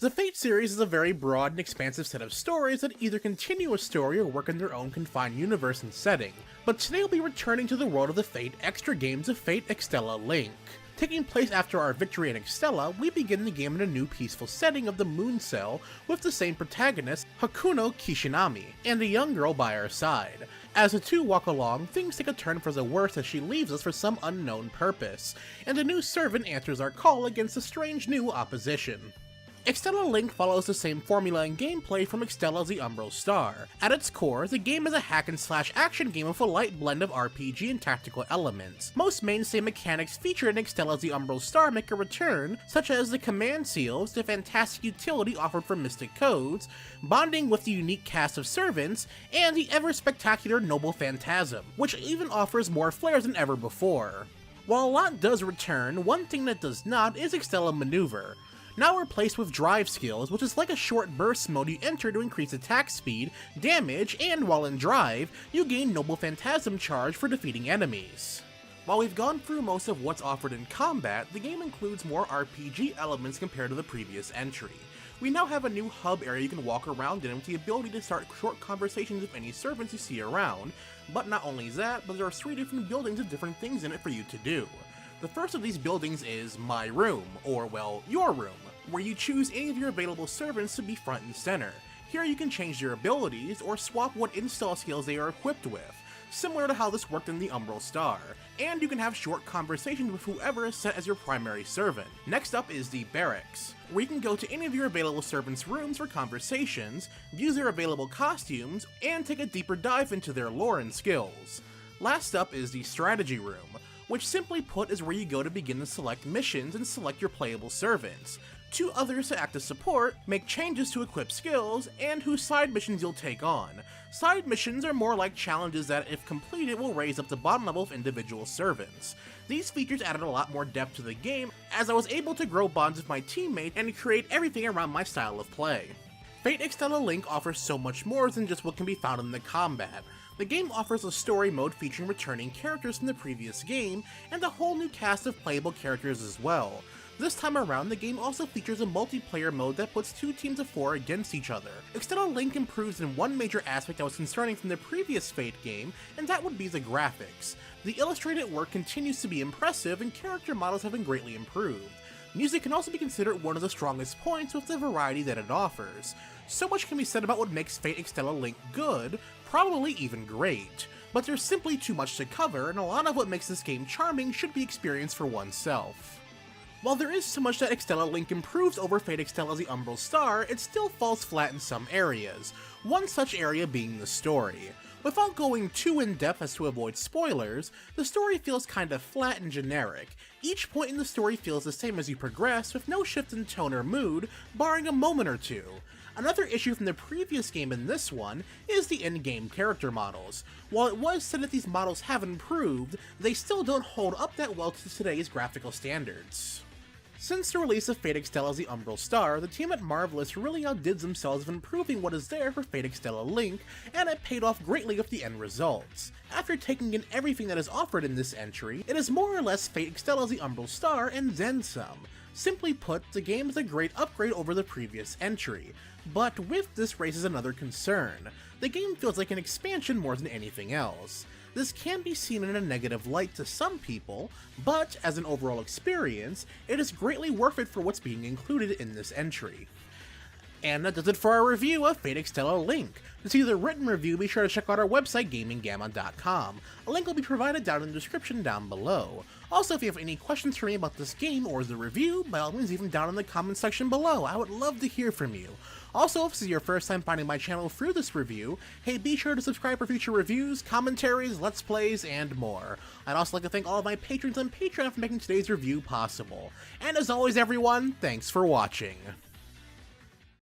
The Fate series is a very broad and expansive set of stories that either continue a story or work in their own confined universe and setting, but today we'll be returning to the world of the Fate extra games of Fate Extella Link. Taking place after our victory in Extella, we begin the game in a new peaceful setting of the Moon Cell with the same protagonist, Hakuno Kishinami, and a young girl by our side. As the two walk along, things take a turn for the worse as she leaves us for some unknown purpose, and a new servant answers our call against a strange new opposition. Extella Link follows the same formula and gameplay from Extella the Umbral Star. At its core, the game is a hack-and-slash action game with a light blend of RPG and tactical elements. Most mainstay mechanics featured in Extella the Umbral Star make a return, such as the command seals, the fantastic utility offered from Mystic Codes, bonding with the unique cast of servants, and the ever-spectacular Noble Phantasm, which even offers more flares than ever before. While a lot does return, one thing that does not is Extella Maneuver. Now replaced with drive skills, which is like a short burst mode you enter to increase attack speed, damage, and while in drive, you gain Noble Phantasm charge for defeating enemies. While we've gone through most of what's offered in combat, the game includes more RPG elements compared to the previous entry. We now have a new hub area you can walk around in with the ability to start short conversations with any servants you see around, but not only that, but there are 3 different buildings with different things in it for you to do. The first of these buildings is My Room, or well, Your Room, where you choose any of your available servants to be front and center. Here you can change their abilities, or swap what install skills they are equipped with, similar to how this worked in the Umbral Star, and you can have short conversations with whoever is set as your primary servant. Next up is the Barracks, where you can go to any of your available servants' rooms for conversations, view their available costumes, and take a deeper dive into their lore and skills. Last up is the Strategy Room, which simply put is where you go to begin to select missions and select your playable servants. 2 others to act as support, make changes to equip skills, and whose side missions you'll take on. Side missions are more like challenges that, if completed, will raise up the bottom level of individual servants. These features added a lot more depth to the game, as I was able to grow bonds with my teammate and create everything around my style of play. Fate Extella Link offers so much more than just what can be found in the combat. The game offers a story mode featuring returning characters from the previous game, and a whole new cast of playable characters as well. This time around, the game also features a multiplayer mode that puts 2 teams of 4 against each other. Extella Link improves in one major aspect that was concerning from the previous Fate game, and that would be the graphics. The illustrated work continues to be impressive, and character models have been greatly improved. Music can also be considered one of the strongest points with the variety that it offers. So much can be said about what makes Fate Extella Link good, probably even great, but there's simply too much to cover, and a lot of what makes this game charming should be experienced for oneself. While there is so much that Extella Link improves over Fate Extella the Umbral Star, it still falls flat in some areas, one such area being the story. Without going too in-depth as to avoid spoilers, the story feels kinda flat and generic. Each point in the story feels the same as you progress, with no shift in tone or mood, barring a moment or two. Another issue from the previous game and this one is the in-game character models. While it was said that these models have improved, they still don't hold up that well to today's graphical standards. Since the release of Fate Extella the Umbral Star, the team at Marvelous really outdid themselves of improving what is there for Fate Extella Link, and it paid off greatly with the end results. After taking in everything that is offered in this entry, it is more or less Fate Extella the Umbral Star and then some. Simply put, the game is a great upgrade over the previous entry, but with this raises another concern. The game feels like an expansion more than anything else. This can be seen in a negative light to some people, but as an overall experience, it is greatly worth it for what's being included in this entry. And that does it for our review of Fate Extella Link. To see the written review, be sure to check out our website, GamingGamma.com. A link will be provided down in the description down below. Also, if you have any questions for me about this game or the review, by all means leave them down in the comment section below. I would love to hear from you. Also, if this is your first time finding my channel through this review, hey, be sure to subscribe for future reviews, commentaries, let's plays, and more. I'd also like to thank all of my patrons on Patreon for making today's review possible. And as always everyone, thanks for watching.